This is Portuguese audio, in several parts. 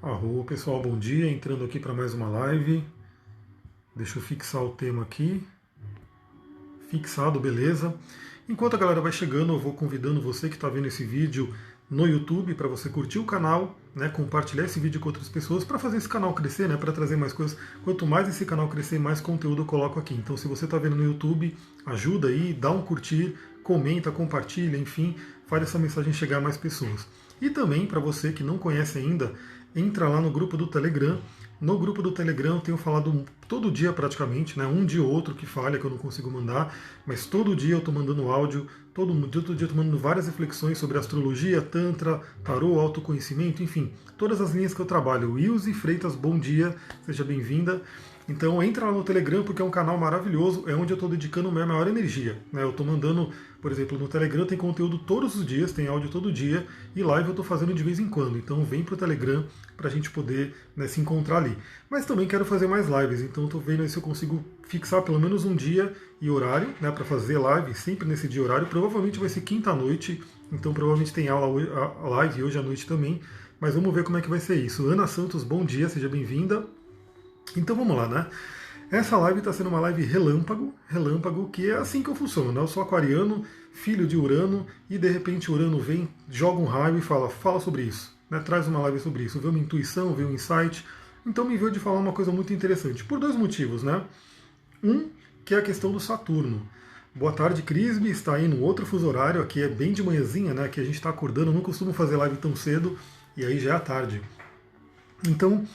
Arro, pessoal, bom dia. Entrando aqui para mais uma live. Deixa eu fixar o tema aqui. Fixado, beleza. Enquanto a galera vai chegando, eu vou convidando você que está vendo esse vídeo no YouTube para você curtir o canal, né, compartilhar esse vídeo com outras pessoas para fazer esse canal crescer, né, para trazer mais coisas. Quanto mais esse canal crescer, mais conteúdo eu coloco aqui. Então, se você está vendo no YouTube, ajuda aí, dá um curtir, comenta, compartilha, enfim, faz essa mensagem chegar a mais pessoas. E também, para você que não conhece ainda, entra lá no grupo do Telegram. No grupo do Telegram eu tenho falado todo dia praticamente, né? Um dia ou outro que falha, que eu não consigo mandar, mas todo dia eu estou mandando áudio, todo dia eu estou mandando várias reflexões sobre astrologia, tantra, tarô, autoconhecimento, enfim, todas as linhas que eu trabalho. Ilse Freitas, bom dia, seja bem-vinda. Então entra lá no Telegram porque é um canal maravilhoso, é onde eu estou dedicando a minha maior energia, né? Eu estou mandando, por exemplo, no Telegram tem conteúdo todos os dias, tem áudio todo dia, e live eu estou fazendo de vez em quando. Então vem para o Telegram para a gente poder, né, se encontrar ali. Mas também quero fazer mais lives, então estou vendo aí se eu consigo fixar pelo menos um dia e horário, né, para fazer live, sempre nesse dia e horário. Provavelmente vai ser quinta-noite, então provavelmente tem aula, a live hoje à noite também, mas vamos ver como é que vai ser isso. Ana Santos, bom dia, seja bem-vinda. Então vamos lá, né? Essa live está sendo uma live relâmpago, que é assim que eu funciono, né? Eu sou aquariano, filho de Urano, e de repente Urano vem, joga um raio e fala sobre isso, né? Traz uma live sobre isso, vê uma intuição, vê um insight. Então me veio de falar uma coisa muito interessante, por dois motivos, né? Um, que é a questão do Saturno. Boa tarde, Crisme, está aí no outro fuso horário, aqui é bem de manhãzinha, né? Que a gente está acordando, eu não costumo fazer live tão cedo, e aí já é a tarde. Então,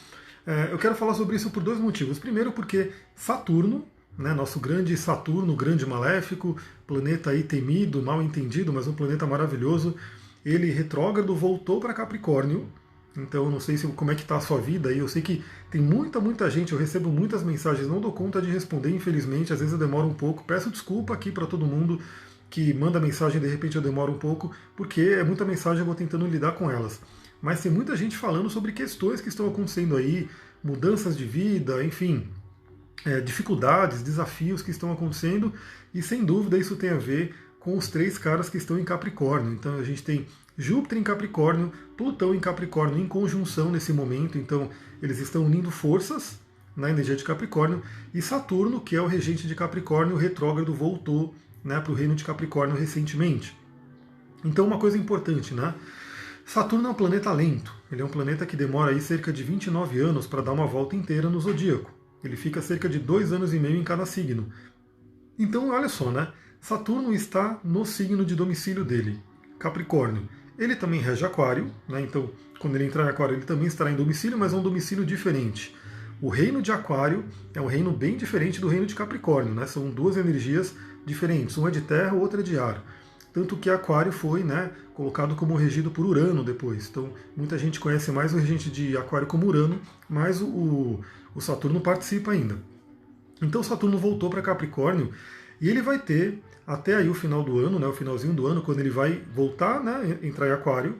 eu quero falar sobre isso por dois motivos. Primeiro, porque Saturno, né, nosso grande Saturno, grande maléfico, planeta aí temido, mal entendido, mas um planeta maravilhoso, ele retrógrado voltou para Capricórnio. Então, eu não sei como é que está a sua vida aí. Eu sei que tem muita gente, eu recebo muitas mensagens, não dou conta de responder, infelizmente. Às vezes eu demoro um pouco. Peço desculpa aqui para todo mundo que manda mensagem, de repente eu demoro um pouco, porque é muita mensagem, eu vou tentando lidar com elas. Mas tem muita gente falando sobre questões que estão acontecendo aí, mudanças de vida, enfim, dificuldades, desafios que estão acontecendo, e sem dúvida isso tem a ver com os três caras que estão em Capricórnio. Então a gente tem Júpiter em Capricórnio, Plutão em Capricórnio em conjunção nesse momento, então eles estão unindo forças na energia de Capricórnio, e Saturno, que é o regente de Capricórnio, retrógrado, voltou, né, para o reino de Capricórnio recentemente. Então uma coisa importante, né? Saturno é um planeta lento, ele é um planeta que demora aí cerca de 29 anos para dar uma volta inteira no zodíaco. Ele fica cerca de 2 anos e meio em cada signo. Então, olha só, né? Saturno está no signo de domicílio dele, Capricórnio. Ele também rege Aquário, né? Então, quando ele entrar em Aquário, ele também estará em domicílio, mas é um domicílio diferente. O reino de Aquário é um reino bem diferente do reino de Capricórnio, né? São duas energias diferentes, uma é de terra, outra é de ar. Tanto que Aquário foi, né, colocado como regido por Urano depois. Então, muita gente conhece mais o regente de Aquário como Urano, mas o Saturno participa ainda. Então, Saturno voltou para Capricórnio e ele vai ter, até aí o final do ano, né, o finalzinho do ano, quando ele vai voltar, né, entrar em Aquário,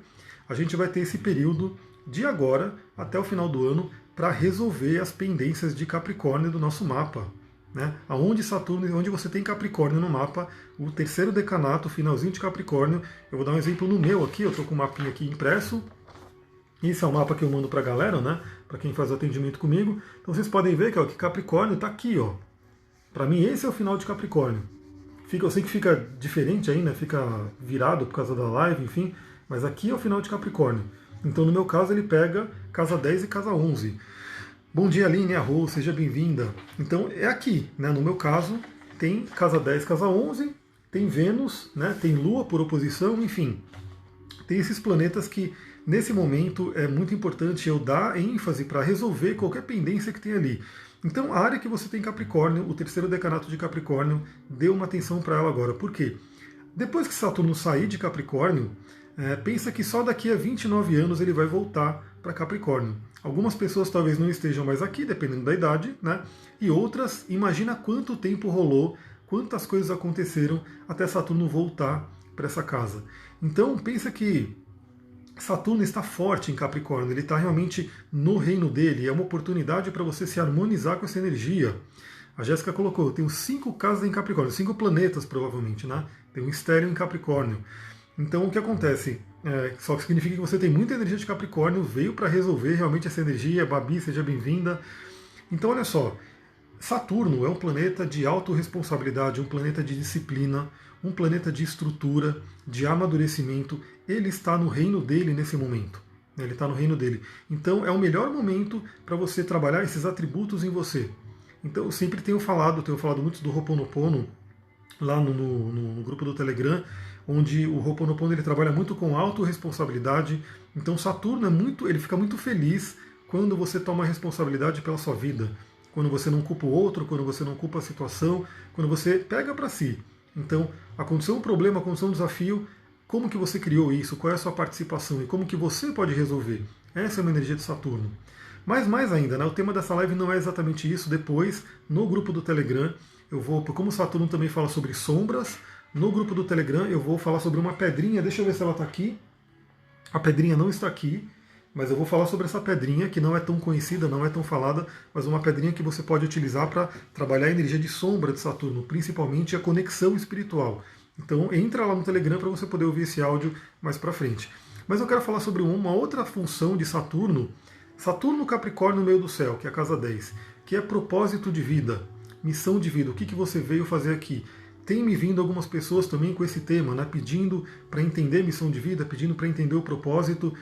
a gente vai ter esse período de agora até o final do ano para resolver as pendências de Capricórnio do nosso mapa. Né? Aonde Saturno, onde você tem Capricórnio no mapa, o terceiro decanato, o finalzinho de Capricórnio. Eu vou dar um exemplo no meu aqui, eu estou com um mapinha aqui impresso. Esse é o mapa que eu mando para a galera, né? Para quem faz o atendimento comigo. Então vocês podem ver que, ó, que Capricórnio está aqui, ó. Para mim esse é o final de Capricórnio. Eu sei que fica diferente aí, né? Fica virado por causa da live, enfim. Mas aqui é o final de Capricórnio. Então no meu caso ele pega casa 10 e casa 11. Bom dia, Aline Arro, seja bem-vinda. Então é aqui, né? No meu caso, tem casa 10, casa 11, tem Vênus, né? Tem Lua por oposição, enfim. Tem esses planetas que, nesse momento, é muito importante eu dar ênfase para resolver qualquer pendência que tem ali. Então, a área que você tem Capricórnio, o terceiro decanato de Capricórnio, dê uma atenção para ela agora. Por quê? Depois que Saturno sair de Capricórnio, pensa que só daqui a 29 anos ele vai voltar para Capricórnio. Algumas pessoas talvez não estejam mais aqui, dependendo da idade, né? E outras, imagina quanto tempo rolou, quantas coisas aconteceram até Saturno voltar para essa casa. Então, pensa que Saturno está forte em Capricórnio, ele está realmente no reino dele, é uma oportunidade para você se harmonizar com essa energia. A Jéssica colocou, eu tenho 5 casas em Capricórnio, 5 planetas provavelmente, né? Tem um estéreo em Capricórnio. Então o que acontece? Só que significa que você tem muita energia de Capricórnio, veio para resolver realmente essa energia. Babi, seja bem-vinda. Então olha só, Saturno é um planeta de autorresponsabilidade, um planeta de disciplina, um planeta de estrutura, de amadurecimento. Ele está no reino dele nesse momento. Ele está no reino dele. Então é o melhor momento para você trabalhar esses atributos em você. Então eu sempre tenho falado muito do Ho'oponopono lá no grupo do Telegram, onde o Ho'oponopono ele trabalha muito com autorresponsabilidade. Então Saturno ele fica muito feliz quando você toma responsabilidade pela sua vida, quando você não culpa o outro, quando você não culpa a situação, quando você pega para si. Então, aconteceu um problema, aconteceu um desafio, como que você criou isso, qual é a sua participação e como que você pode resolver. Essa é uma energia de Saturno. Mas mais ainda, né, o tema dessa live não é exatamente isso. Depois, no grupo do Telegram, eu vou, como o Saturno também fala sobre sombras, no grupo do Telegram eu vou falar sobre uma pedrinha, deixa eu ver se ela está aqui. A pedrinha não está aqui, mas eu vou falar sobre essa pedrinha que não é tão conhecida, não é tão falada, mas uma pedrinha que você pode utilizar para trabalhar a energia de sombra de Saturno, principalmente a conexão espiritual. Então entra lá no Telegram para você poder ouvir esse áudio mais para frente. Mas eu quero falar sobre uma outra função de Saturno, Saturno Capricórnio no meio do céu, que é a casa 10, que é propósito de vida, missão de vida, o que você veio fazer aqui. Tem me vindo algumas pessoas também com esse tema, né, pedindo para entender missão de vida, pedindo para entender o propósito.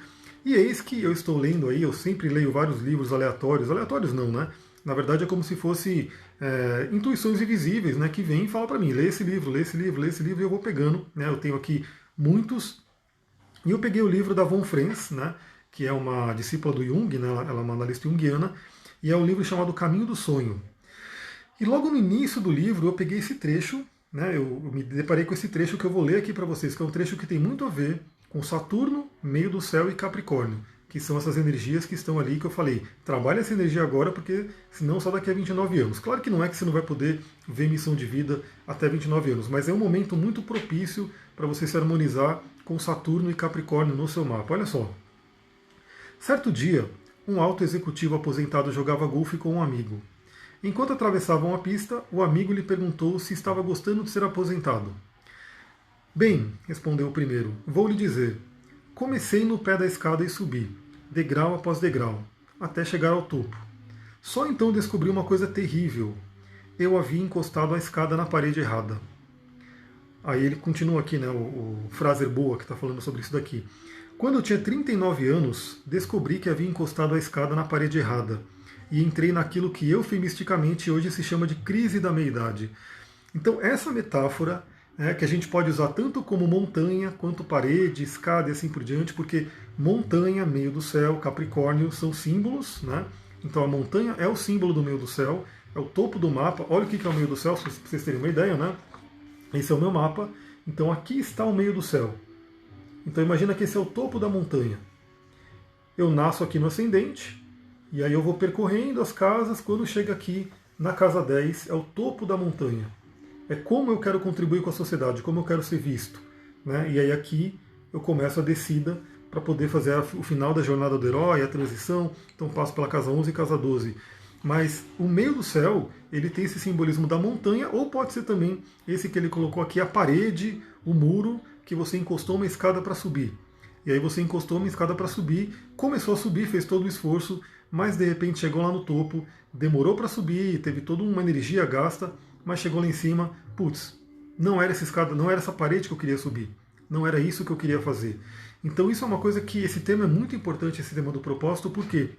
E eis que eu estou lendo aí, eu sempre leio vários livros aleatórios, aleatórios não, né? Na verdade é como se fosse intuições invisíveis, né, que vêm e falam para mim, lê esse livro, lê esse livro, lê esse livro, e eu vou pegando, né? Eu tenho aqui muitos, e eu peguei o livro da Von Frens, né, que é uma discípula do Jung, né, ela é uma analista junguiana, e é um livro chamado Caminho do Sonho. E logo no início do livro eu peguei esse trecho, né, eu me deparei com esse trecho que eu vou ler aqui para vocês, que é um trecho que tem muito a ver com Saturno, meio do céu e Capricórnio, que são essas energias que estão ali que eu falei. Trabalhe essa energia agora, porque senão só daqui a 29 anos. Claro que não é que você não vai poder ver missão de vida até 29 anos, mas é um momento muito propício para você se harmonizar com Saturno e Capricórnio no seu mapa. Olha só. Certo dia, um alto executivo aposentado jogava golfe com um amigo. Enquanto atravessavam a pista, o amigo lhe perguntou se estava gostando de ser aposentado. Bem, respondeu o primeiro, vou lhe dizer. Comecei no pé da escada e subi, degrau após degrau, até chegar ao topo. Só então descobri uma coisa terrível. Eu havia encostado a escada na parede errada. Aí ele continua aqui, né, o Fraser Boa, que está falando sobre isso daqui. Quando eu tinha 39 anos, descobri que havia encostado a escada na parede errada e entrei naquilo que eufemisticamente hoje se chama de crise da meia-idade. Então essa metáfora que a gente pode usar tanto como montanha, quanto parede, escada e assim por diante, porque montanha, meio do céu, Capricórnio são símbolos, né? Então a montanha é o símbolo do meio do céu, é o topo do mapa. Olha o que é o meio do céu, para vocês terem uma ideia, né? Esse é o meu mapa. Então aqui está o meio do céu. Então imagina que esse é o topo da montanha. Eu nasço aqui no ascendente, e aí eu vou percorrendo as casas, quando chega aqui na casa 10, é o topo da montanha. É como eu quero contribuir com a sociedade, como eu quero ser visto. Né? E aí aqui eu começo a descida para poder fazer o final da jornada do herói, a transição, então passo pela casa 11 e casa 12. Mas o meio do céu, ele tem esse simbolismo da montanha, ou pode ser também esse que ele colocou aqui, a parede, o muro, que você encostou uma escada para subir. E aí você encostou uma escada para subir, começou a subir, fez todo o esforço, mas de repente chegou lá no topo, demorou para subir, teve toda uma energia gasta, mas chegou lá em cima, putz, não era essa escada, não era essa parede que eu queria subir, não era isso que eu queria fazer. Então isso é uma coisa que esse tema é muito importante, esse tema do propósito, porque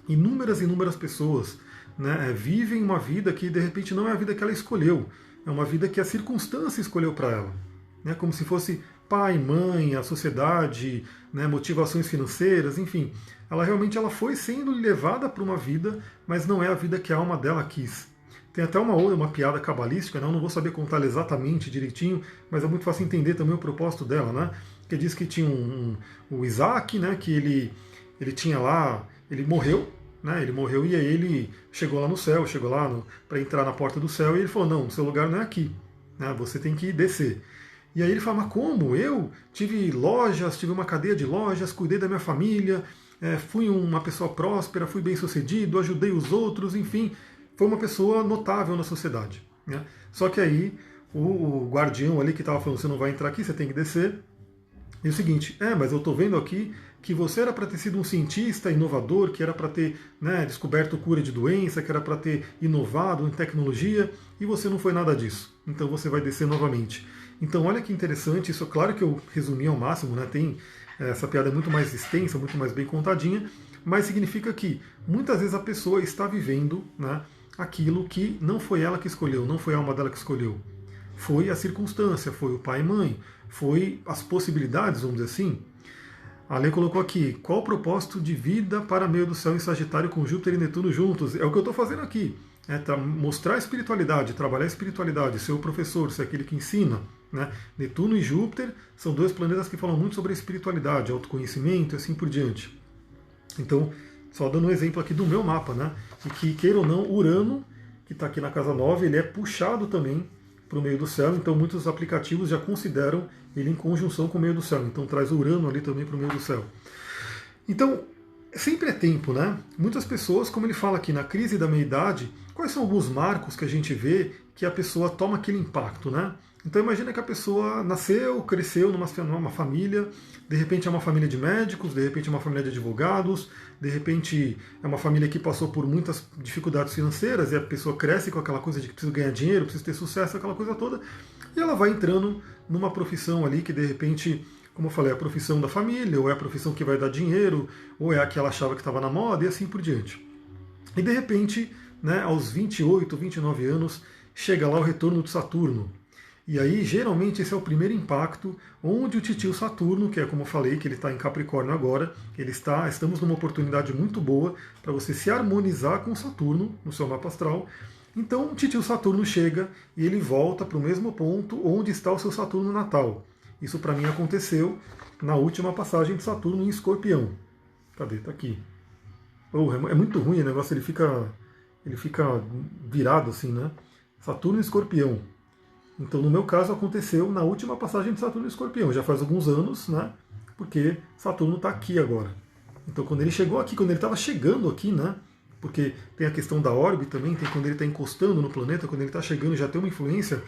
inúmeras pessoas, né, vivem uma vida que de repente não é a vida que ela escolheu, é uma vida que a circunstância escolheu para ela, né, como se fosse pai, mãe, a sociedade, né, motivações financeiras, enfim, ela foi sendo levada para uma vida, mas não é a vida que a alma dela quis. Tem até uma piada cabalística, né? Eu não vou saber contar direitinho, mas é muito fácil entender também o propósito dela, né? Que diz que tinha o Isaac, né? Que ele tinha lá, ele morreu, né? Ele morreu e aí ele chegou lá no céu, chegou lá para entrar na porta do céu e ele falou, não, seu lugar não é aqui, né? Você tem que descer. E aí ele fala, mas como? Eu tive lojas, tive uma cadeia de lojas, cuidei da minha família, fui uma pessoa próspera, fui bem sucedido, ajudei os outros, enfim, foi uma pessoa notável na sociedade. Né? Só que aí o guardião ali que estava falando, você não vai entrar aqui, você tem que descer, E o seguinte, mas eu estou vendo aqui que você era para ter sido um cientista inovador, que era para ter, né, descoberto cura de doença, que era para ter inovado em tecnologia, e você não foi nada disso. Então você vai descer novamente. Então olha que interessante, isso é claro que eu resumi ao máximo, né, tem essa piada é muito mais extensa, muito mais bem contadinha, mas significa que muitas vezes a pessoa está vivendo, né, aquilo que não foi ela que escolheu, não foi a alma dela que escolheu. Foi a circunstância, foi o pai e mãe, foi as possibilidades, vamos dizer assim. A Lê colocou aqui, qual o propósito de vida para meio do céu em Sagitário com Júpiter e Netuno juntos? É o que eu estou fazendo aqui. Mostrar a espiritualidade, trabalhar a espiritualidade, ser o professor, ser aquele que ensina. Né? Netuno e Júpiter são dois planetas que falam muito sobre a espiritualidade, autoconhecimento e assim por diante. Então, só dando um exemplo aqui do meu mapa, né? E que, queira ou não, Urano, que está aqui na casa 9, ele é puxado também para o meio do céu, então muitos aplicativos já consideram ele em conjunção com o meio do céu, então traz Urano ali também para o meio do céu. Então, sempre é tempo, né? Muitas pessoas, como ele fala aqui, na crise da meia-idade, quais são alguns marcos que a gente vê que a pessoa toma aquele impacto, né? Então imagina que a pessoa nasceu, cresceu numa família, de repente é uma família de médicos, de repente é uma família de advogados, de repente é uma família que passou por muitas dificuldades financeiras e a pessoa cresce com aquela coisa de que precisa ganhar dinheiro, precisa ter sucesso, aquela coisa toda, e ela vai entrando numa profissão ali que de repente, como eu falei, é a profissão da família, ou é a profissão que vai dar dinheiro, ou é a que ela achava que estava na moda e assim por diante. E de repente, né, aos 28, 29 anos, chega lá o retorno de Saturno. E aí, geralmente, esse é o primeiro impacto, onde o titio Saturno, que é como eu falei, que ele está em Capricórnio agora, estamos numa oportunidade muito boa para você se harmonizar com Saturno no seu mapa astral. Então, o titio Saturno chega e ele volta para o mesmo ponto onde está o seu Saturno natal. Isso para mim aconteceu na última passagem de Saturno em Escorpião. Cadê? Está aqui. É muito ruim o negócio, ele fica virado assim, né? Saturno em Escorpião. Então, no meu caso, aconteceu na última passagem de Saturno em Escorpião. Já faz alguns anos, né? Porque Saturno está aqui agora. Então, quando ele chegou aqui, quando ele estava chegando aqui, né? Porque tem a questão da órbita também, tem quando ele está encostando no planeta, quando ele está chegando já tem uma influência.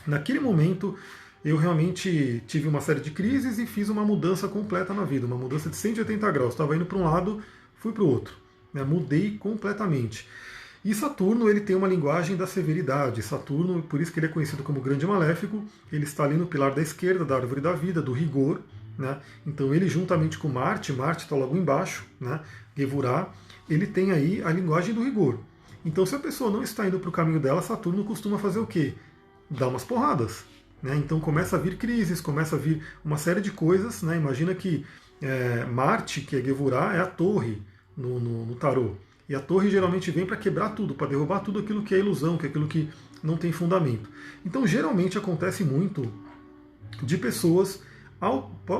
Naquele momento, eu realmente tive uma série de crises e fiz uma mudança completa na vida, uma mudança de 180 graus. Estava indo para um lado, fui para o outro. Né? Mudei completamente. E Saturno, ele tem uma linguagem da severidade. Saturno, por isso que ele é conhecido como grande maléfico, ele está ali no pilar da esquerda da árvore da vida, do rigor. Né? Então ele juntamente com Marte está logo embaixo, né? Gevurah, ele tem aí a linguagem do rigor. Então se a pessoa não está indo para o caminho dela, Saturno costuma fazer o quê? Dar umas porradas. Né? Então começa a vir crises, começa a vir uma série de coisas. Né? Imagina que Marte, que é Gevurah, é a torre no tarô. E a torre geralmente vem para quebrar tudo, para derrubar tudo aquilo que é ilusão, que é aquilo que não tem fundamento. Então geralmente acontece muito de pessoas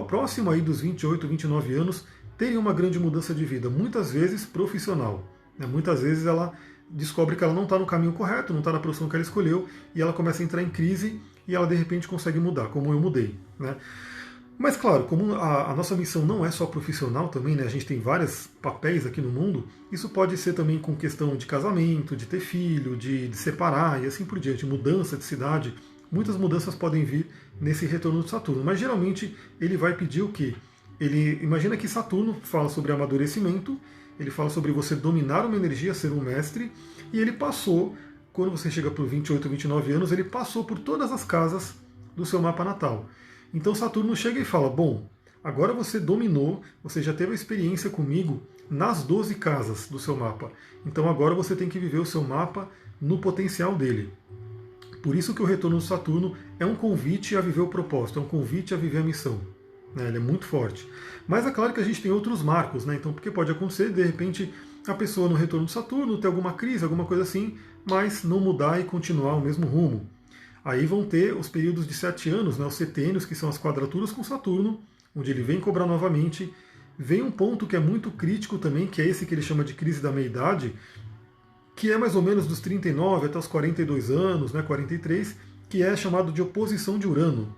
próximo aí dos 28, 29 anos terem uma grande mudança de vida, muitas vezes profissional. Né? Muitas vezes ela descobre que ela não está no caminho correto, não está na profissão que ela escolheu, e ela começa a entrar em crise e ela de repente consegue mudar, como eu mudei. Né? Mas claro, como a nossa missão não é só profissional também, né? A gente tem vários papéis aqui no mundo, isso pode ser também com questão de casamento, de ter filho, de separar e assim por diante, mudança de cidade. Muitas mudanças podem vir nesse retorno de Saturno, mas geralmente ele vai pedir o quê? Imagina que Saturno fala sobre amadurecimento, ele fala sobre você dominar uma energia, ser um mestre, e ele passou, quando você chega por 28, 29 anos, ele passou por todas as casas do seu mapa natal. Então Saturno chega e fala, bom, agora você dominou, você já teve a experiência comigo nas 12 casas do seu mapa. Então agora você tem que viver o seu mapa no potencial dele. Por isso que o retorno de Saturno é um convite a viver o propósito, é um convite a viver a missão. Né? Ele é muito forte. Mas é claro que a gente tem outros marcos, né? Então, porque pode acontecer, de repente, a pessoa no retorno de Saturno ter alguma crise, alguma coisa assim, mas não mudar e continuar o mesmo rumo. Aí vão ter os períodos de 7 anos, né, os setênios, que são as quadraturas com Saturno, onde ele vem cobrar novamente. Vem um ponto que é muito crítico também, que é esse que ele chama de crise da meia-idade, que é mais ou menos dos 39 até os 42 anos, né, 43, que é chamado de oposição de Urano.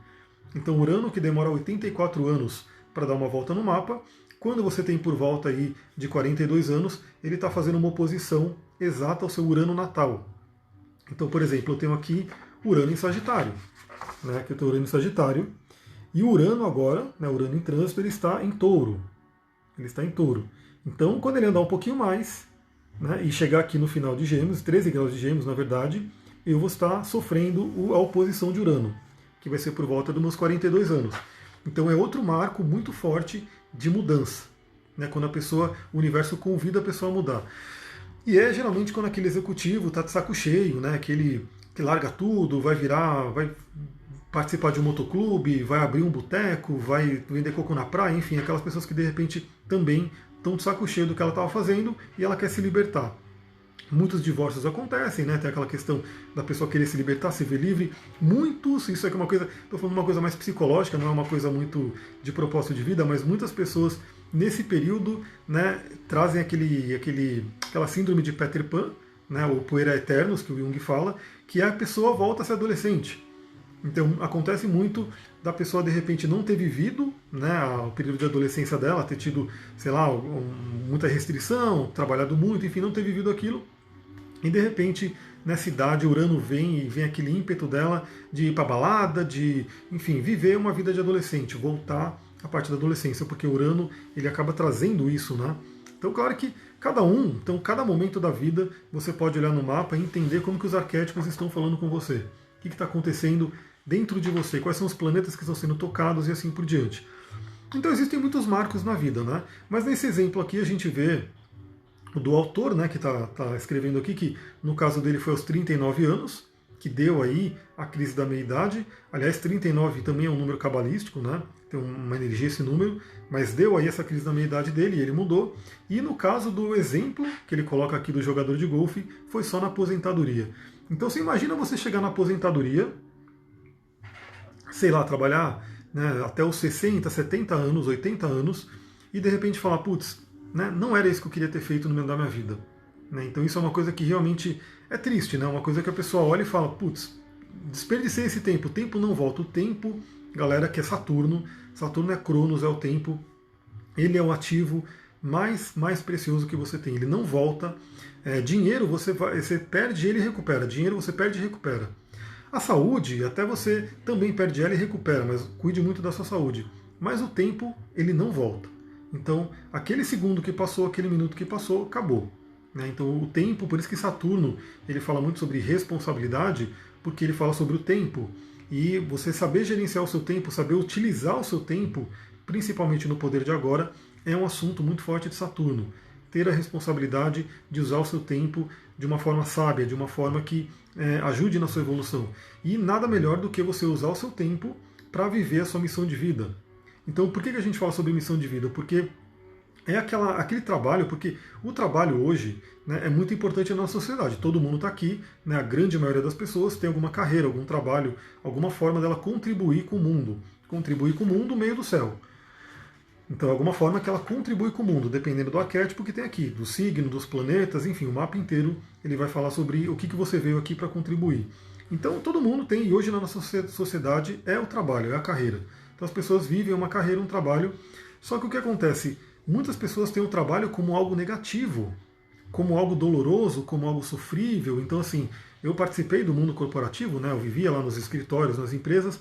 Então Urano, que demora 84 anos para dar uma volta no mapa, quando você tem por volta aí de 42 anos, ele está fazendo uma oposição exata ao seu Urano natal. Então, por exemplo, eu tenho aqui Urano em Sagitário, né? Que eu tenho Urano em Sagitário. E o Urano agora, né, Urano em trânsito, ele está em Touro. Ele está em Touro. Então, quando ele andar um pouquinho mais, né, e chegar aqui no final de Gêmeos, 13 graus de Gêmeos, na verdade, eu vou estar sofrendo a oposição de Urano, que vai ser por volta dos meus 42 anos. Então é outro marco muito forte de mudança, né, quando o universo convida a pessoa a mudar. E é geralmente quando aquele executivo está de saco cheio, né, aquele que larga tudo, vai participar de um motoclube, vai abrir um boteco, vai vender coco na praia, enfim, aquelas pessoas que de repente também estão de saco cheio do que ela estava fazendo e ela quer se libertar. Muitos divórcios acontecem, né? Tem aquela questão da pessoa querer se libertar, se ver livre. Muitos, isso aqui é uma coisa, estou falando uma coisa mais psicológica, não é uma coisa muito de propósito de vida, mas muitas pessoas nesse período, né, trazem aquela síndrome de Peter Pan, né, ou Puera Eternos, que o Jung fala, que a pessoa volta a ser adolescente. Então acontece muito da pessoa de repente não ter vivido, né, o período de adolescência dela, ter tido, sei lá, muita restrição, trabalhado muito, enfim, não ter vivido aquilo. E de repente, nessa idade, Urano vem e vem aquele ímpeto dela de ir para balada, de, enfim, viver uma vida de adolescente, voltar à parte da adolescência, porque Urano ele acaba trazendo isso, né? Então, claro que cada momento da vida, você pode olhar no mapa e entender como que os arquétipos estão falando com você. O que está acontecendo dentro de você, quais são os planetas que estão sendo tocados e assim por diante. Então existem muitos marcos na vida, né? Mas nesse exemplo aqui a gente vê do autor, né, que está escrevendo aqui, que no caso dele foi aos 39 anos, que deu aí a crise da meia-idade. Aliás, 39 também é um número cabalístico, né? Tem uma energia esse número, mas deu aí essa crise da meia-idade dele e ele mudou. E no caso do exemplo que ele coloca aqui do jogador de golfe, foi só na aposentadoria. Então você imagina você chegar na aposentadoria, sei lá, trabalhar, né, até os 60, 70 anos, 80 anos, e de repente falar, putz, né, não era isso que eu queria ter feito no meio da minha vida. Né? Então isso é uma coisa que realmente é triste, né? Uma coisa que a pessoa olha e fala, putz, desperdicei esse tempo, o tempo não volta. O tempo, galera, que é Saturno é Cronos, é o tempo, ele é o ativo mais precioso que você tem, ele não volta. Dinheiro você perde ele e recupera, dinheiro você perde e recupera. A saúde, até você também perde ela e recupera, mas cuide muito da sua saúde. Mas o tempo, ele não volta. Então, aquele segundo que passou, aquele minuto que passou, acabou. Né? Então, o tempo, por isso que Saturno, ele fala muito sobre responsabilidade, porque ele fala sobre o tempo. E você saber gerenciar o seu tempo, saber utilizar o seu tempo, principalmente no poder de agora, é um assunto muito forte de Saturno. Ter a responsabilidade de usar o seu tempo de uma forma sábia, de uma forma que ajude na sua evolução. E nada melhor do que você usar o seu tempo para viver a sua missão de vida. Então, por que a gente fala sobre missão de vida? Porque é aquele trabalho, porque o trabalho hoje, né, é muito importante na nossa sociedade. Todo mundo está aqui, né, a grande maioria das pessoas tem alguma carreira, algum trabalho, alguma forma dela contribuir com o mundo. Contribuir com o mundo meio do céu. Então, alguma forma que ela contribui com o mundo, dependendo do arquétipo que tem aqui, do signo, dos planetas, enfim, o mapa inteiro ele vai falar sobre o que você veio aqui para contribuir. Então, todo mundo tem, e hoje na nossa sociedade é o trabalho, é a carreira. Então, as pessoas vivem uma carreira, um trabalho, só que o que acontece? Muitas pessoas têm o trabalho como algo negativo, como algo doloroso, como algo sofrível. Então, assim, eu participei do mundo corporativo, né? Eu vivia lá nos escritórios, nas empresas,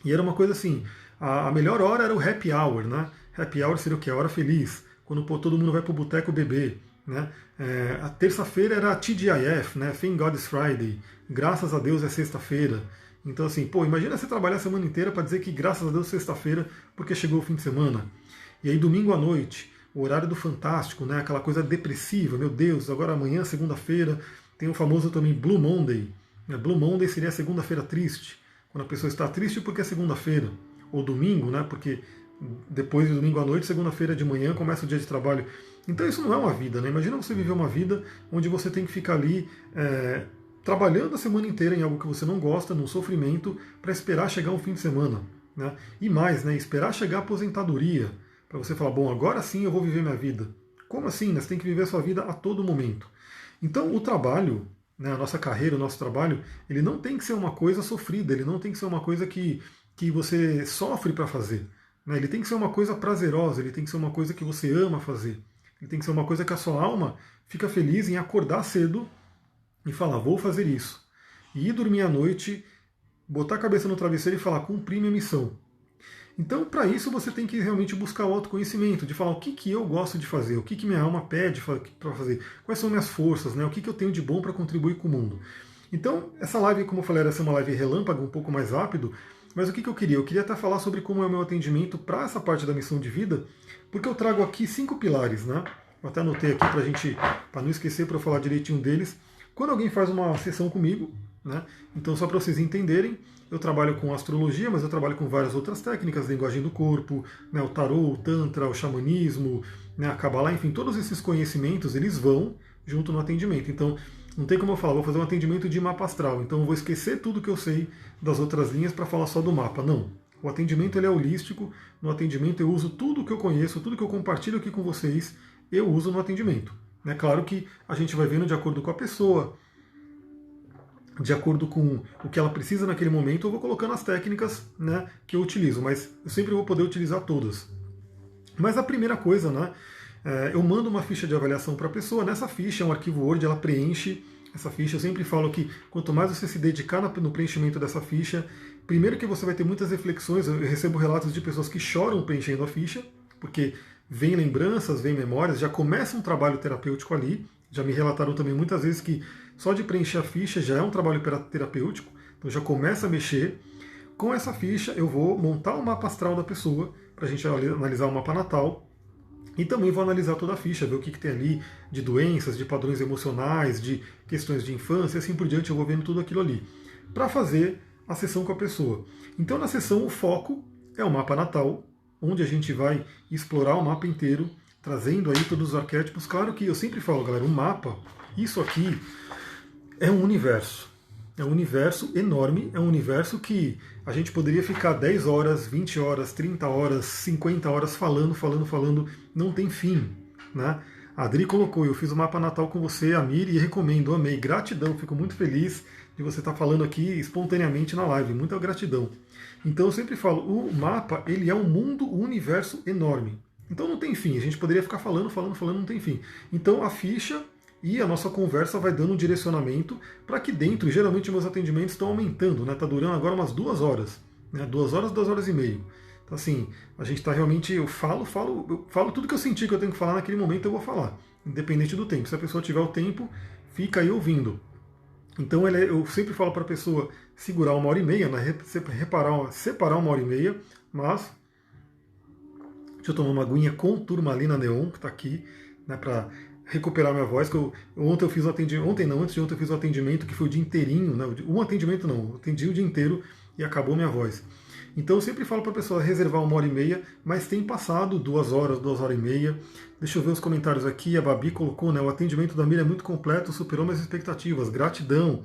e era uma coisa assim, a melhor hora era o happy hour, né? Happy hour seria o quê? A hora feliz, quando todo mundo vai para o boteco beber. Né? A terça-feira era a TGIF, né? Thank God it's Friday, graças a Deus é sexta-feira. Então assim, imagina você trabalhar a semana inteira para dizer que graças a Deus é sexta-feira porque chegou o fim de semana. E aí domingo à noite, o horário do Fantástico, né? Aquela coisa depressiva, meu Deus, agora amanhã, segunda-feira, tem o famoso também Blue Monday. Blue Monday seria a segunda-feira triste, quando a pessoa está triste porque é segunda-feira. Ou domingo, né? Porque depois de domingo à noite, segunda-feira de manhã, começa o dia de trabalho. Então isso não é uma vida, né? Imagina você viver uma vida onde você tem que ficar ali trabalhando a semana inteira em algo que você não gosta, num sofrimento, para esperar chegar um fim de semana. Né? E mais, né? Esperar chegar a aposentadoria, para você falar, bom, agora sim eu vou viver minha vida. Como assim? Né? Você tem que viver a sua vida a todo momento. Então o trabalho, né, a nossa carreira, o nosso trabalho, ele não tem que ser uma coisa sofrida, ele não tem que ser uma coisa que você sofre para fazer. Né? Ele tem que ser uma coisa prazerosa, ele tem que ser uma coisa que você ama fazer. Ele tem que ser uma coisa que a sua alma fica feliz em acordar cedo e falar, vou fazer isso. E ir dormir à noite, botar a cabeça no travesseiro e falar, cumpri minha missão. Então, para isso, você tem que realmente buscar o autoconhecimento, de falar o que, que eu gosto de fazer, o que, que minha alma pede para fazer, quais são minhas forças, né? O que, que eu tenho de bom para contribuir com o mundo. Então, essa live, como eu falei, era ser uma live relâmpago, um pouco mais rápido, mas o que, que eu queria? Eu queria até falar sobre como é o meu atendimento para essa parte da missão de vida, porque eu trago aqui 5 pilares, né? Eu até anotei aqui para não esquecer, para eu falar direitinho deles. Quando alguém faz uma sessão comigo, né? Então, só para vocês entenderem, eu trabalho com astrologia, mas eu trabalho com várias outras técnicas, linguagem do corpo, né, o tarô, o tantra, o xamanismo, né, a Kabbalah, enfim, todos esses conhecimentos, eles vão junto no atendimento. Então, não tem como eu falar, vou fazer um atendimento de mapa astral, então eu vou esquecer tudo que eu sei das outras linhas para falar só do mapa. Não. O atendimento ele é holístico, no atendimento eu uso tudo que eu conheço, tudo que eu compartilho aqui com vocês, eu uso no atendimento. É claro que a gente vai vendo de acordo com a pessoa, de acordo com o que ela precisa naquele momento, eu vou colocando as técnicas, né, que eu utilizo, mas eu sempre vou poder utilizar todas. Mas a primeira coisa, né, eu mando uma ficha de avaliação para a pessoa, nessa ficha é um arquivo Word, ela preenche essa ficha. Eu sempre falo que quanto mais você se dedicar no preenchimento dessa ficha, primeiro que você vai ter muitas reflexões, eu recebo relatos de pessoas que choram preenchendo a ficha, porque vem lembranças, vem memórias, já começa um trabalho terapêutico ali. Já me relataram também muitas vezes que só de preencher a ficha já é um trabalho terapêutico, então já começa a mexer. Com essa ficha eu vou montar o mapa astral da pessoa, para a gente analisar o mapa natal, e também vou analisar toda a ficha, ver o que, que tem ali de doenças, de padrões emocionais, de questões de infância, e assim por diante, eu vou vendo tudo aquilo ali, para fazer a sessão com a pessoa. Então na sessão o foco é o mapa natal, onde a gente vai explorar o mapa inteiro, trazendo aí todos os arquétipos. Claro que eu sempre falo, galera, um mapa, isso aqui é um universo. É um universo enorme, é um universo que a gente poderia ficar 10 horas, 20 horas, 30 horas, 50 horas falando, não tem fim. Né? A Adri colocou, eu fiz o mapa natal com você, Amir, e recomendo, amei, gratidão, fico muito feliz de você estar falando aqui espontaneamente na live, muita gratidão. Então eu sempre falo, o mapa, ele é um mundo, um universo enorme. Então não tem fim, a gente poderia ficar falando, não tem fim. Então a ficha e a nossa conversa vai dando um direcionamento para que dentro, geralmente meus atendimentos estão aumentando, né? Está durando agora umas 2 horas, né? 2 horas, 2 horas e meia. Então assim, a gente está realmente, eu falo tudo que eu senti que eu tenho que falar naquele momento, eu vou falar, independente do tempo. Se a pessoa tiver o tempo, fica aí ouvindo. Então eu sempre falo para a pessoa segurar 1h30, né? Separar 1h30, mas deixa eu tomar uma aguinha com turmalina neon, que está aqui, né, para recuperar minha voz. Que ontem eu fiz um atendimento, antes de ontem eu fiz um atendimento que foi o dia inteirinho, né, um atendimento não, eu atendi o dia inteiro e acabou minha voz. Então eu sempre falo para a pessoa reservar 1h30, mas tem passado 2 horas, 2 horas e meia. Deixa eu ver os comentários aqui, a Babi colocou, né, o atendimento da Mira é muito completo, superou minhas expectativas, gratidão.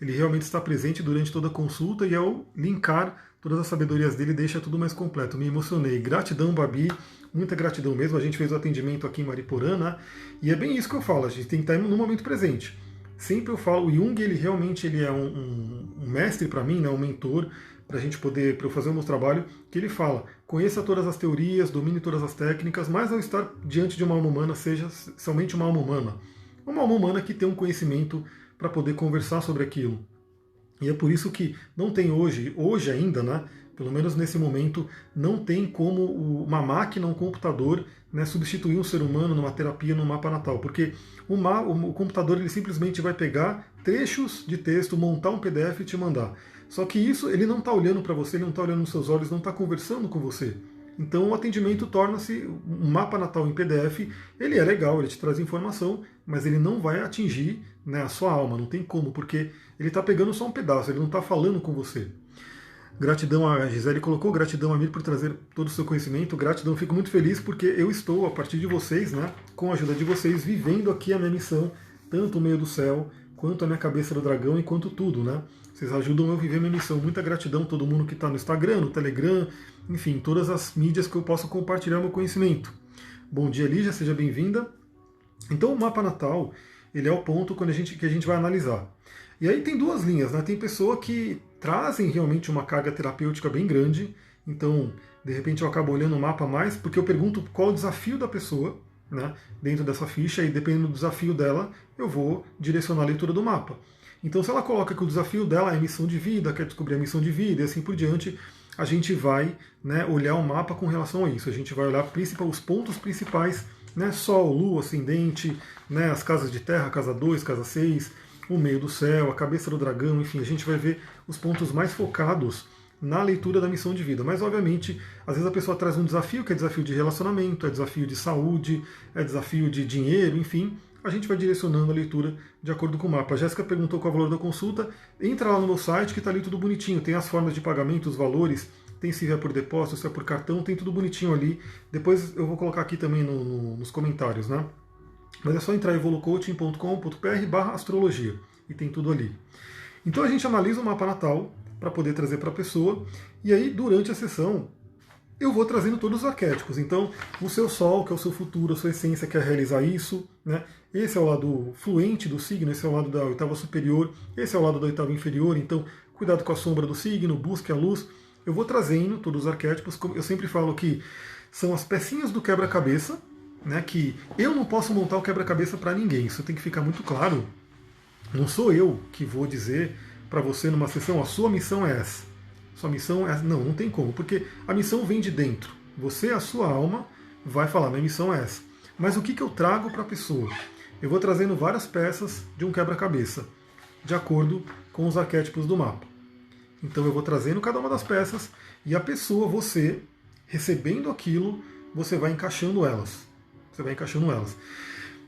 Ele realmente está presente durante toda a consulta e ao linkar todas as sabedorias dele deixa tudo mais completo. Me emocionei. Gratidão, Babi, muita gratidão mesmo. A gente fez o atendimento aqui em Mariporã, né? E é bem isso que eu falo, a gente tem que estar no momento presente. Sempre eu falo, o Jung, ele realmente ele é um mestre para mim, né? Um mentor, para eu fazer o meu trabalho, que ele fala, conheça todas as teorias, domine todas as técnicas, mas ao estar diante de uma alma humana, seja somente uma alma humana. Uma alma humana que tem um conhecimento para poder conversar sobre aquilo. E é por isso que não tem hoje ainda, né, pelo menos nesse momento, não tem como uma máquina, um computador, né, substituir um ser humano numa terapia, num mapa natal. Porque o computador ele simplesmente vai pegar trechos de texto, montar um PDF e te mandar. Só que isso ele não está olhando para você, ele não está olhando nos seus olhos, não está conversando com você. Então o atendimento torna-se um mapa natal em PDF, ele é legal, ele te traz informação, mas ele não vai atingir, né, a sua alma, não tem como, porque ele está pegando só um pedaço, ele não está falando com você. Gratidão, a Gisele colocou, gratidão, Amir, por trazer todo o seu conhecimento, gratidão, fico muito feliz porque eu estou, a partir de vocês, né, com a ajuda de vocês, vivendo aqui a minha missão, tanto o meio do céu, quanto a minha cabeça do dragão, e quanto tudo, né. Vocês ajudam eu a viver minha missão. Muita gratidão a todo mundo que está no Instagram, no Telegram, enfim, todas as mídias que eu posso compartilhar meu conhecimento. Bom dia, Lígia, seja bem-vinda. Então, o mapa natal, ele é o ponto que a gente vai analisar. E aí tem 2 linhas, né? Tem pessoa que trazem realmente uma carga terapêutica bem grande, então, de repente, eu acabo olhando o mapa mais, porque eu pergunto qual é o desafio da pessoa, né, dentro dessa ficha, e dependendo do desafio dela, eu vou direcionar a leitura do mapa. Então, se ela coloca que o desafio dela é missão de vida, quer descobrir a missão de vida e assim por diante, a gente vai, né, olhar o mapa com relação a isso. A gente vai olhar os pontos principais, né, Sol, Lua, Ascendente, né, as casas de terra, casa 2, casa 6, o meio do céu, a cabeça do dragão, enfim, a gente vai ver os pontos mais focados na leitura da missão de vida. Mas, obviamente, às vezes a pessoa traz um desafio, que é desafio de relacionamento, é desafio de saúde, é desafio de dinheiro, enfim, a gente vai direcionando a leitura de acordo com o mapa. A Jéssica perguntou qual é o valor da consulta. Entra lá no meu site que está ali tudo bonitinho. Tem as formas de pagamento, os valores, tem se é por depósito, se é por cartão, tem tudo bonitinho ali. Depois eu vou colocar aqui também nos comentários, né? Mas é só entrar em evolucoaching.com.br/astrologia e tem tudo ali. Então a gente analisa o mapa natal para poder trazer para a pessoa, e aí durante a sessão eu vou trazendo todos os arquétipos. Então, o seu sol, que é o seu futuro, a sua essência quer realizar isso, né? Esse é o lado fluente do signo, esse é o lado da oitava superior, esse é o lado da oitava inferior, então cuidado com a sombra do signo, busque a luz. Eu vou trazendo todos os arquétipos, como eu sempre falo que são as pecinhas do quebra-cabeça, né? Que eu não posso montar o quebra-cabeça para ninguém, isso tem que ficar muito claro. Não sou eu que vou dizer para você numa sessão, a sua missão é essa. Sua missão é... Não tem como, porque a missão vem de dentro. Você, a sua alma, vai falar, minha missão é essa. Mas o que eu trago para a pessoa? Eu vou trazendo várias peças de um quebra-cabeça, de acordo com os arquétipos do mapa. Então eu vou trazendo cada uma das peças e a pessoa, você, recebendo aquilo, você vai encaixando elas. Você vai encaixando elas.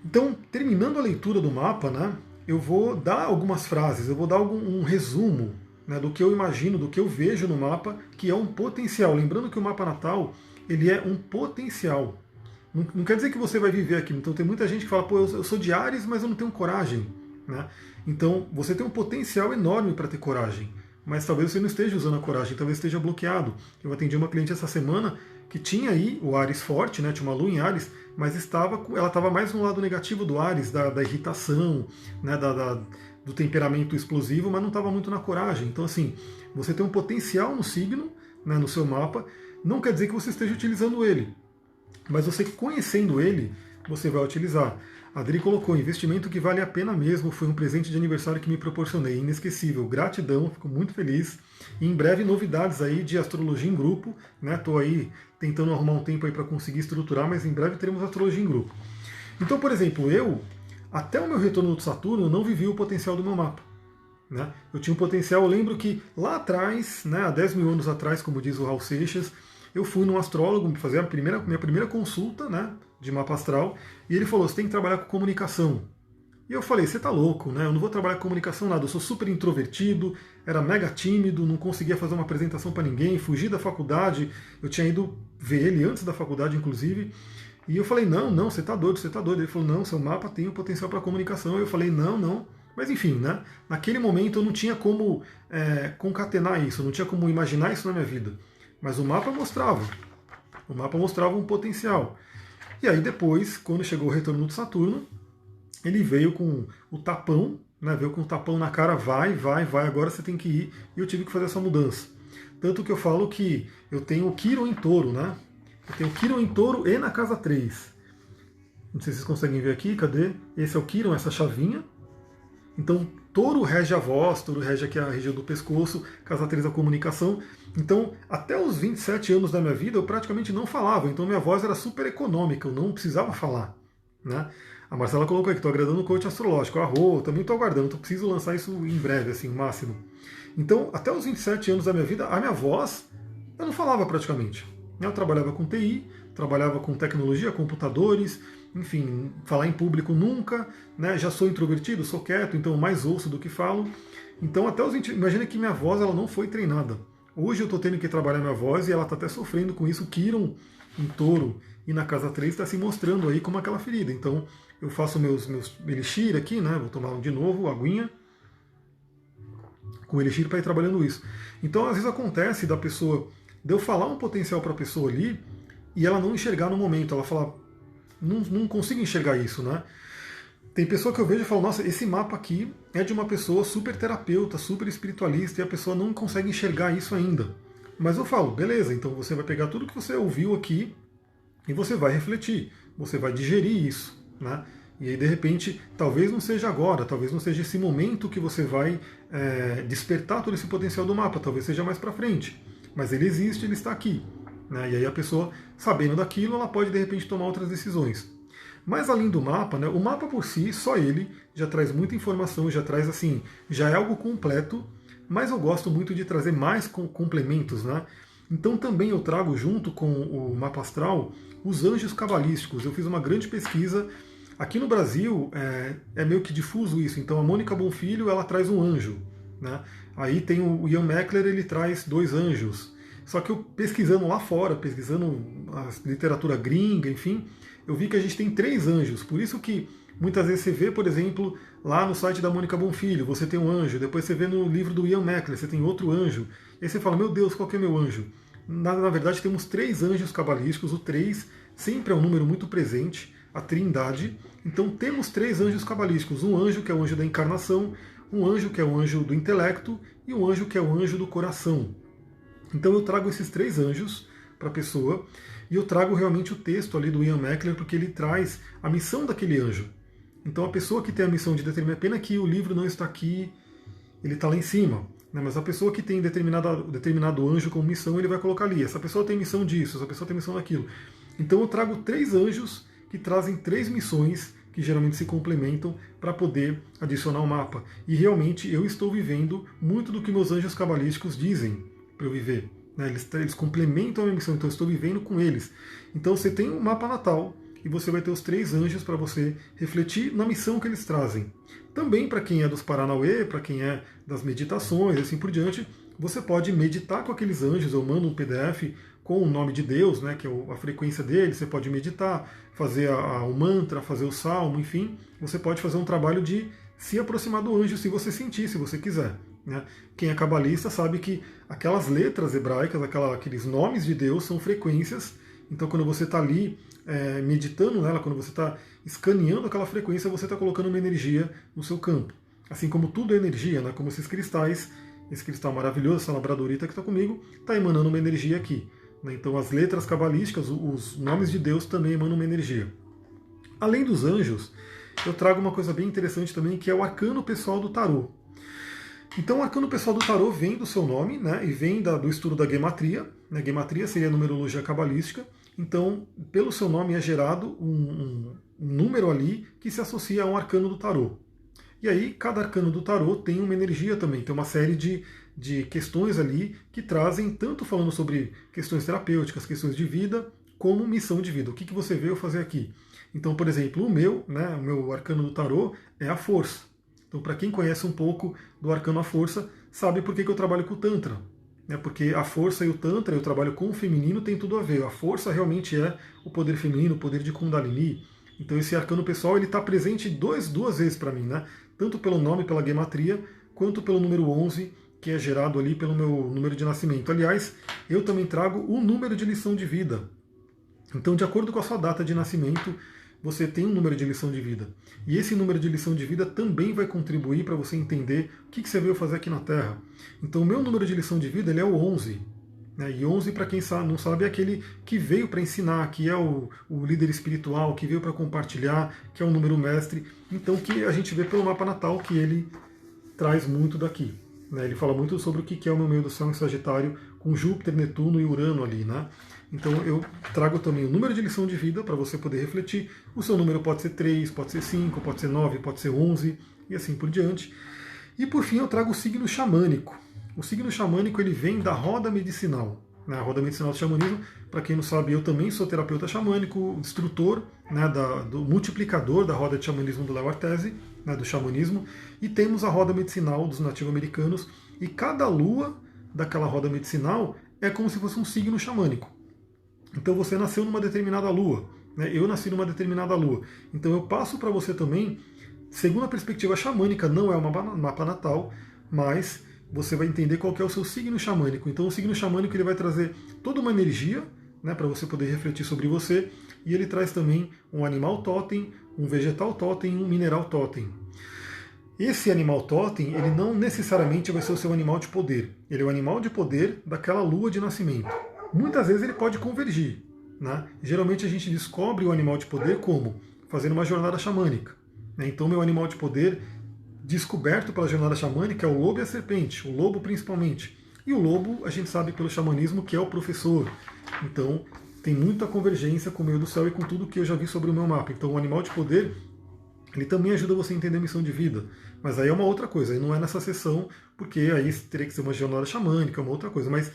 Então, terminando a leitura do mapa, né, eu vou dar algumas frases, eu vou dar um resumo, né, do que eu imagino, do que eu vejo no mapa, que é um potencial. Lembrando que o mapa natal, ele é um potencial. Não quer dizer que você vai viver aquilo. Então tem muita gente que fala, pô, eu sou de Áries, mas eu não tenho coragem. Né? Então você tem um potencial enorme para ter coragem, mas talvez você não esteja usando a coragem, talvez esteja bloqueado. Eu atendi uma cliente essa semana que tinha aí o Áries forte, né, tinha uma lua em Áries, mas ela estava mais no lado negativo do Áries, da irritação, né, do temperamento explosivo, mas não estava muito na coragem. Então, assim, você tem um potencial no signo, né, no seu mapa, não quer dizer que você esteja utilizando ele, mas você conhecendo ele, você vai utilizar. A Adri colocou, investimento que vale a pena mesmo, foi um presente de aniversário que me proporcionei, inesquecível, gratidão, fico muito feliz. E em breve novidades aí de astrologia em grupo, né? Estou aí tentando arrumar um tempo aí para conseguir estruturar, mas em breve teremos astrologia em grupo. Então, por exemplo, até o meu retorno do Saturno, não vivi o potencial do meu mapa. Né? Eu tinha um potencial, eu lembro que lá atrás, né, há 10 mil anos atrás, como diz o Raul Seixas, eu fui num astrólogo fazer minha primeira consulta, né, de mapa astral, e ele falou, você tem que trabalhar com comunicação. E eu falei, você tá louco, né? Eu não vou trabalhar com comunicação nada, eu sou super introvertido, era mega tímido, não conseguia fazer uma apresentação para ninguém, fugi da faculdade, eu tinha ido ver ele antes da faculdade, inclusive, e eu falei, não, você tá doido, você tá doido. Ele falou, não, seu mapa tem o potencial para comunicação. Eu falei, não. Mas enfim, né? Naquele momento eu não tinha como concatenar isso, eu não tinha como imaginar isso na minha vida. Mas o mapa mostrava um potencial. E aí depois, quando chegou o retorno do Saturno, ele veio com o tapão, né? Veio com o tapão na cara, vai, agora você tem que ir. E eu tive que fazer essa mudança. Tanto que eu falo que eu tenho o Quiron em touro, né? Eu tenho o Quiron em touro e na casa 3. Não sei se vocês conseguem ver aqui, cadê? Esse é o Quiron, essa chavinha. Então, touro rege a voz, touro rege aqui a região do pescoço, casa 3 a comunicação. Então, até os 27 anos da minha vida, eu praticamente não falava. Então, minha voz era super econômica, eu não precisava falar. Né? A Marcela colocou aqui, estou agradando o coach astrológico. Também estou aguardando, preciso lançar isso em breve, assim, o máximo. Então, até os 27 anos da minha vida, a minha voz, eu não falava praticamente. Eu trabalhava com TI, trabalhava com tecnologia, computadores, enfim, falar em público nunca, né? Já sou introvertido, sou quieto, então mais ouço do que falo. Então até os 20, imagina que minha voz ela não foi treinada. Hoje eu estou tendo que trabalhar minha voz e ela está até sofrendo com isso. Quiron em touro e na casa 3 está se mostrando aí como aquela ferida. Então eu faço meus elixir aqui, né? Vou tomar de novo, aguinha, com elixir para ir trabalhando isso. Então às vezes acontece de eu falar um potencial para a pessoa ali e ela não enxergar no momento, ela fala, não consigo enxergar isso, né? Tem pessoa que eu vejo e falo, nossa, esse mapa aqui é de uma pessoa super terapeuta, super espiritualista, e a pessoa não consegue enxergar isso ainda. Mas eu falo, beleza, então você vai pegar tudo que você ouviu aqui e você vai refletir, você vai digerir isso, né? E aí, de repente, talvez não seja agora, talvez não seja esse momento que você vai despertar todo esse potencial do mapa, talvez seja mais para frente. mas ele existe, ele está aqui. Né? E aí a pessoa, sabendo daquilo, ela pode de repente tomar outras decisões. Mas além do mapa, né, o mapa por si, só ele, já traz muita informação, já traz assim, já é algo completo, mas eu gosto muito de trazer mais complementos, né? Então também eu trago junto com o mapa astral os anjos cabalísticos. Eu fiz uma grande pesquisa. Aqui no Brasil é meio que difuso isso. Então a Mônica Bonfilho, ela traz um anjo, né? Aí tem o Ian Meckler, ele traz 2 anjos. Só que eu pesquisando lá fora, pesquisando a literatura gringa, enfim, eu vi que a gente tem 3 anjos. Por isso que muitas vezes você vê, por exemplo, lá no site da Mônica Bonfilho, você tem um anjo, depois você vê no livro do Ian Meckler, você tem outro anjo. E aí você fala, meu Deus, qual que é meu anjo? Na verdade, temos 3 anjos cabalísticos, o 3 sempre é um número muito presente, a trindade. Então temos 3 anjos cabalísticos, um anjo que é o anjo da encarnação, um anjo que é o anjo do intelecto e um anjo que é o anjo do coração. Então eu trago esses 3 anjos para a pessoa e eu trago realmente o texto ali do Ian Meckler, porque ele traz a missão daquele anjo. Então a pessoa que tem a missão de determinar, pena que o livro não está aqui, ele está lá em cima, né? Mas a pessoa que tem determinado anjo como missão, ele vai colocar ali, essa pessoa tem missão disso, essa pessoa tem missão daquilo. Então eu trago 3 anjos que trazem 3 missões que geralmente se complementam para poder adicionar o mapa. E realmente eu estou vivendo muito do que meus anjos cabalísticos dizem para eu viver. Né? Eles complementam a minha missão, então eu estou vivendo com eles. Então você tem um mapa natal e você vai ter os 3 anjos para você refletir na missão que eles trazem. Também para quem é dos Paranauê, para quem é das meditações e assim por diante, você pode meditar com aqueles anjos. Eu mando um PDF com o nome de Deus, né, que é a frequência dele, você pode meditar, fazer o mantra, fazer o salmo, enfim, você pode fazer um trabalho de se aproximar do anjo se você sentir, se você quiser. Né? Quem é cabalista sabe que aquelas letras hebraicas, aqueles nomes de Deus são frequências, então quando você está ali meditando nela, quando você está escaneando aquela frequência, você está colocando uma energia no seu campo. Assim como tudo é energia, né? Como esses cristais, esse cristal maravilhoso, essa labradorita que está comigo, está emanando uma energia aqui. Então as letras cabalísticas, os nomes de Deus também emanam uma energia. Além dos anjos, eu trago uma coisa bem interessante também, que é o arcano pessoal do tarô. Então o arcano pessoal do tarô vem do seu nome, né, e vem do estudo da gematria. Né, gematria seria a numerologia cabalística. Então, pelo seu nome é gerado um número ali que se associa a um arcano do tarô. E aí, cada arcano do tarô tem uma energia também, tem uma série de questões ali que trazem, tanto falando sobre questões terapêuticas, questões de vida, como missão de vida. O que você veio fazer aqui? Então, por exemplo, o meu arcano do tarô é a força. Então, para quem conhece um pouco do arcano à força, sabe por que eu trabalho com o Tantra. Porque a força e o Tantra, eu trabalho com o feminino, tem tudo a ver. A força realmente é o poder feminino, o poder de Kundalini. Então esse arcano pessoal ele está presente duas vezes para mim, né? Tanto pelo nome, pela gematria, quanto pelo número 11, que é gerado ali pelo meu número de nascimento. Aliás, eu também trago o número de lição de vida. Então, de acordo com a sua data de nascimento, você tem um número de lição de vida. E esse número de lição de vida também vai contribuir para você entender o que você veio fazer aqui na Terra. Então, o meu número de lição de vida ele é o 11. Né? E 11, para quem não sabe, é aquele que veio para ensinar, que é o líder espiritual, que veio para compartilhar, que é o número mestre. Então, que a gente vê pelo mapa natal que ele traz muito daqui. Né? Ele fala muito sobre o que é o meu meio do céu em Sagitário, com Júpiter, Netuno e Urano ali, né? Então eu trago também o número de lição de vida para você poder refletir. O seu número pode ser 3, pode ser 5, pode ser 9, pode ser 11 e assim por diante. E por fim eu trago o signo xamânico. O signo xamânico ele vem da roda medicinal. Né? A roda medicinal do xamanismo, para quem não sabe, eu também sou terapeuta xamânico, instrutor, né, do multiplicador da roda de xamanismo do Léo Artese, né, do xamanismo. E temos a roda medicinal dos nativo-americanos. E cada lua daquela roda medicinal é como se fosse um signo xamânico. Então você nasceu numa determinada lua, né? Eu nasci numa determinada lua. Então eu passo para você também, segundo a perspectiva xamânica, não é um mapa natal, mas você vai entender qual que é o seu signo xamânico. Então o signo xamânico ele vai trazer toda uma energia, né, para você poder refletir sobre você, e ele traz também um animal totem, um vegetal totem e um mineral totem. Esse animal totem, ele não necessariamente vai ser o seu animal de poder. Ele é o animal de poder daquela lua de nascimento. Muitas vezes ele pode convergir. Né? Geralmente a gente descobre o animal de poder como? Fazendo uma jornada xamânica. Né? Então meu animal de poder descoberto pela jornada xamânica é o lobo e a serpente, o lobo principalmente. E o lobo, a gente sabe pelo xamanismo que é o professor. Então, tem muita convergência com o meio do céu e com tudo que eu já vi sobre o meu mapa. Então, o animal de poder, ele também ajuda você a entender a missão de vida. Mas aí é uma outra coisa, aí não é nessa sessão, porque aí teria que ser uma jornada xamânica, uma outra coisa. Mas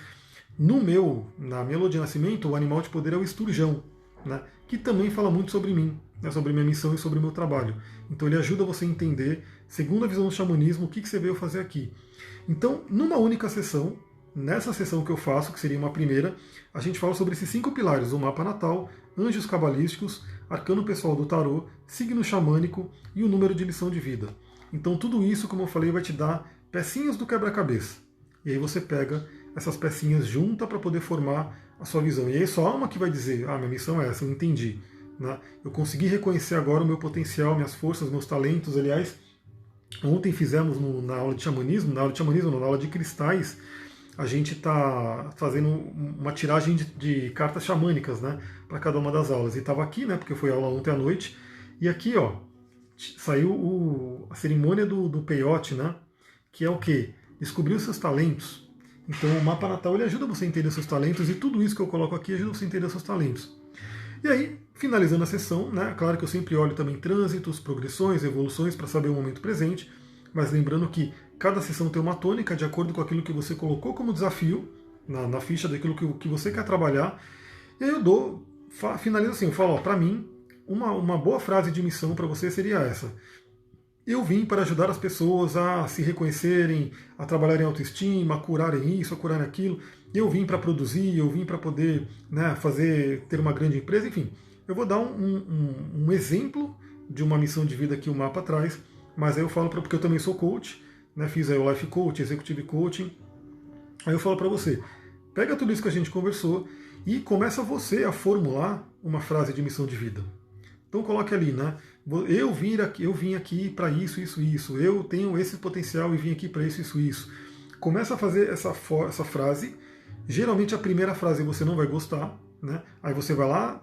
na minha lua de nascimento, o animal de poder é o esturjão, né? Que também fala muito sobre mim, né? Sobre minha missão e sobre o meu trabalho. Então ele ajuda você a entender, segundo a visão do xamanismo, o que você veio fazer aqui. Então, numa única sessão, nessa sessão que eu faço, que seria uma primeira, a gente fala sobre esses 5 pilares: o mapa natal, anjos cabalísticos, arcano pessoal do tarô, signo xamânico e o número de lição de vida. Então tudo isso, como eu falei, vai te dar pecinhas do quebra-cabeça. E aí você pega essas pecinhas, junta para poder formar a sua visão. E aí só há uma que vai dizer, minha missão é essa, eu entendi. Né? Eu consegui reconhecer agora o meu potencial, minhas forças, meus talentos. Aliás, ontem fizemos na aula de xamanismo, na aula de cristais, a gente está fazendo uma tiragem de cartas xamânicas, né, para cada uma das aulas. E estava aqui, né, porque foi aula ontem à noite, e aqui, ó, saiu a cerimônia do peiote, né, que é o quê? Descobrir os seus talentos. Então o mapa natal ele ajuda você a entender seus talentos, e tudo isso que eu coloco aqui ajuda você a entender seus talentos. E aí, finalizando a sessão, né, claro que eu sempre olho também trânsitos, progressões, evoluções para saber o momento presente, mas lembrando que cada sessão tem uma tônica de acordo com aquilo que você colocou como desafio na ficha daquilo que você quer trabalhar. E aí eu finalizo assim, eu falo, para mim, uma boa frase de missão para você seria essa: eu vim para ajudar as pessoas a se reconhecerem, a trabalharem autoestima, a curarem isso, a curarem aquilo. Eu vim para produzir, eu vim para poder, né, ter uma grande empresa, enfim. Eu vou dar um exemplo de uma missão de vida que o mapa traz, mas aí eu falo porque eu também sou coach, né, fiz aí o Life Coach, Executive Coaching. Aí eu falo para você, pega tudo isso que a gente conversou e começa você a formular uma frase de missão de vida. Então coloque ali, né? Eu vim aqui para isso, isso, isso. Eu tenho esse potencial e vim aqui para isso, isso, isso. Começa a fazer essa frase. Geralmente a primeira frase você não vai gostar, né? Aí você vai lá,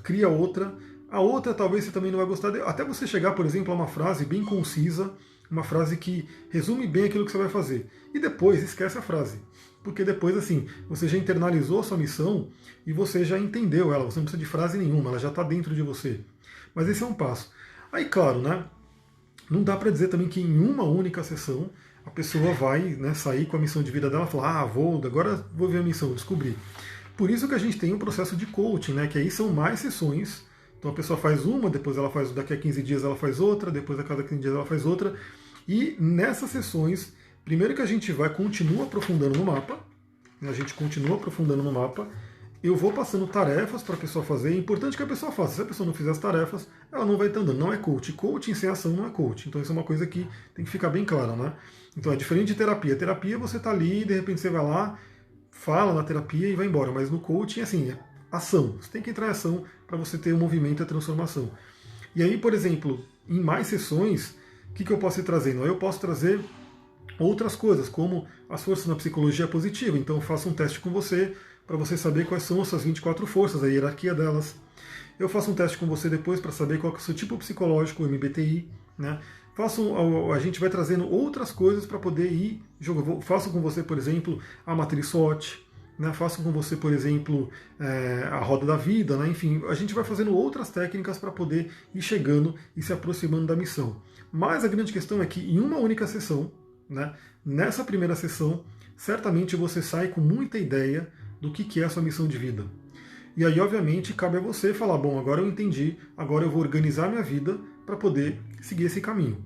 cria outra. A outra talvez você também não vai gostar. Até você chegar, por exemplo, a uma frase bem concisa, uma frase que resume bem aquilo que você vai fazer. E depois esquece a frase. Porque depois, assim, você já internalizou a sua missão e você já entendeu ela. Você não precisa de frase nenhuma, ela já está dentro de você. Mas esse é um passo. Aí, claro, né? Não dá para dizer também que em uma única sessão a pessoa vai, né, sair com a missão de vida dela e falar, agora vou ver a missão, descobrir. Por isso que a gente tem um processo de coaching, né? Que aí são mais sessões. Então a pessoa faz uma, depois ela faz, daqui a 15 dias ela faz outra, depois a cada 15 dias ela faz outra. E nessas sessões, primeiro que a gente continua aprofundando no mapa, né, a gente continua aprofundando no mapa, eu vou passando tarefas para a pessoa fazer, é importante que a pessoa faça. Se a pessoa não fizer as tarefas, ela não vai estar andando. Não é coach. Coaching sem ação não é coach. Então isso é uma coisa que tem que ficar bem clara, né? Então é diferente de terapia. Terapia você está ali, de repente você vai lá, fala na terapia e vai embora. Mas no coaching, assim, é ação. Você tem que entrar em ação para você ter o movimento e a transformação. E aí, por exemplo, em mais sessões, o que eu posso ir trazendo? Eu posso trazer outras coisas, como as forças na psicologia positiva. Então eu faço um teste com você, para você saber quais são as suas 24 forças, a hierarquia delas. Eu faço um teste com você depois para saber qual é o seu tipo psicológico, o MBTI. Né? A gente vai trazendo outras coisas para poder ir. Faço com você, por exemplo, a matriz SWOT. Né? Faço com você, por exemplo, a roda da vida. Né? Enfim, a gente vai fazendo outras técnicas para poder ir chegando e se aproximando da missão. Mas a grande questão é que em uma única sessão, né, nessa primeira sessão, certamente você sai com muita ideia do que é a sua missão de vida. E aí, obviamente, cabe a você falar, bom, agora eu entendi, agora eu vou organizar minha vida para poder seguir esse caminho.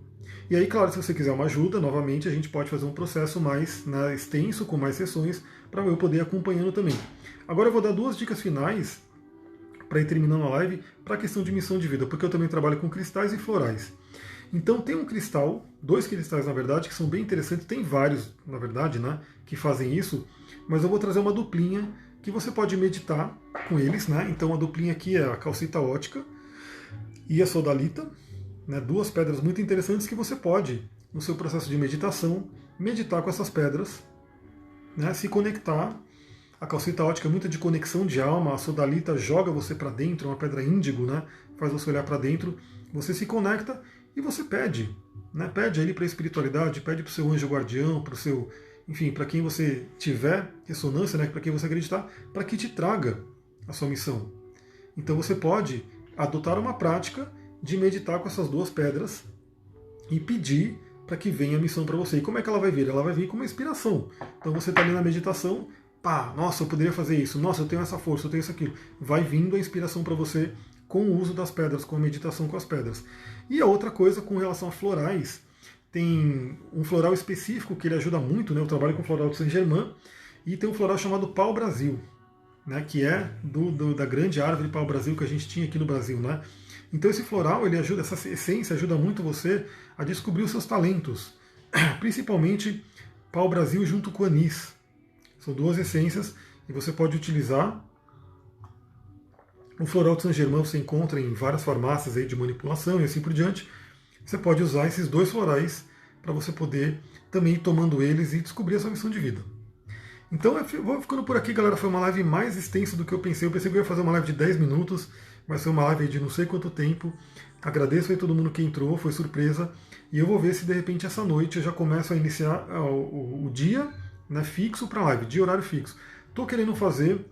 E aí, claro, se você quiser uma ajuda, novamente, a gente pode fazer um processo mais, né, extenso, com mais sessões, para eu poder ir acompanhando também. Agora eu vou dar 2 dicas finais, para ir terminando a live, para a questão de missão de vida, porque eu também trabalho com cristais e florais. Então tem um cristal, 2 cristais na verdade, que são bem interessantes, tem vários, na verdade, né, que fazem isso, mas eu vou trazer uma duplinha que você pode meditar com eles, né? Então a duplinha aqui é a calcita ótica e a sodalita, né? 2 pedras muito interessantes que você pode, no seu processo de meditação, meditar com essas pedras, né? Se conectar. A calcita ótica é muito de conexão de alma, a sodalita joga você para dentro, é uma pedra índigo, né? Faz você olhar para dentro, você se conecta e você pede, né? Pede ali para a espiritualidade, pede para o seu anjo guardião, para o seu enfim, para quem você tiver ressonância, né, para quem você acreditar, para que te traga a sua missão. Então você pode adotar uma prática de meditar com essas duas pedras e pedir para que venha a missão para você. E como é que ela vai vir? Ela vai vir com uma inspiração. Então você está ali na meditação, pá, nossa, eu poderia fazer isso, nossa, eu tenho essa força, eu tenho isso, aquilo. Vai vindo a inspiração para você com o uso das pedras, com a meditação com as pedras. E a outra coisa com relação a florais, tem um floral específico que ele ajuda muito, né? Eu trabalho com o floral de Saint-Germain, e tem um floral chamado Pau-Brasil, né? Que é da grande árvore Pau-Brasil que a gente tinha aqui no Brasil, né? Então esse floral, ele ajuda, essa essência ajuda muito você a descobrir os seus talentos, principalmente Pau-Brasil junto com anis. São duas essências e você pode utilizar. O floral de Saint-Germain você encontra em várias farmácias aí de manipulação e assim por diante. Você pode usar esses dois florais para você poder também ir tomando eles e descobrir a sua missão de vida. Então eu vou ficando por aqui, galera. Foi uma live mais extensa do que eu pensei. Eu pensei que eu ia fazer uma live de 10 minutos, mas foi uma live de não sei quanto tempo. Agradeço aí todo mundo que entrou, foi surpresa. E eu vou ver se de repente essa noite eu já começo a iniciar o dia, né, fixo para live, de horário fixo. Estou querendo fazer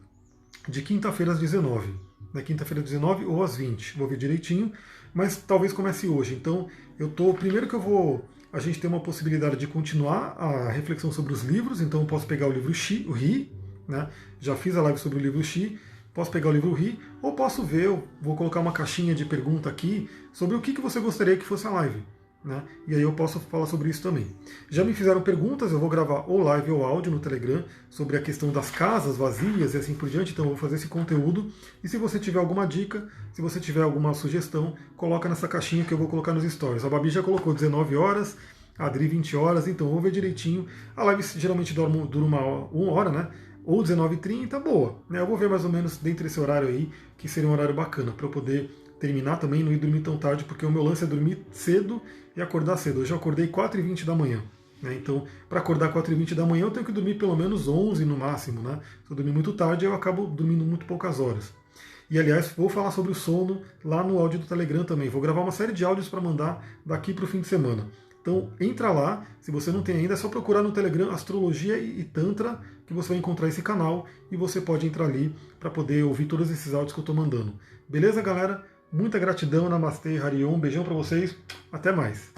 de quinta-feira às 19. Na quinta-feira às 19 ou às 20. Vou ver direitinho, mas talvez comece hoje. Então, primeiro que a gente tem uma possibilidade de continuar a reflexão sobre os livros, então eu posso pegar o livro Xi, o Ri, né? Já fiz a live sobre o livro Xi, posso pegar o livro Ri, ou posso ver, eu vou colocar uma caixinha de pergunta aqui sobre o que você gostaria que fosse a live. Né? E aí eu posso falar sobre isso também. Já me fizeram perguntas, eu vou gravar ou live ou áudio no Telegram sobre a questão das casas vazias e assim por diante, então eu vou fazer esse conteúdo. E se você tiver alguma dica, se você tiver alguma sugestão, coloca nessa caixinha que eu vou colocar nos stories. A Babi já colocou 19 horas, a Adri 20 horas, então eu vou ver direitinho. A live geralmente dura uma hora, né? Ou 19h30, boa. Né? Eu vou ver mais ou menos dentro desse horário aí, que seria um horário bacana para eu poder terminar também e não ir dormir tão tarde, porque o meu lance é dormir cedo e acordar cedo. Hoje eu acordei 4h20 da manhã. Né? Então, para acordar 4h20 da manhã, eu tenho que dormir pelo menos 11 no máximo. Né? Se eu dormir muito tarde, eu acabo dormindo muito poucas horas. E, aliás, vou falar sobre o sono lá no áudio do Telegram também. Vou gravar uma série de áudios para mandar daqui para o fim de semana. Então, entra lá. Se você não tem ainda, é só procurar no Telegram Astrologia e Tantra, que você vai encontrar esse canal e você pode entrar ali para poder ouvir todos esses áudios que eu estou mandando. Beleza, galera? Muita gratidão, Namastê, Harion, beijão para vocês, até mais.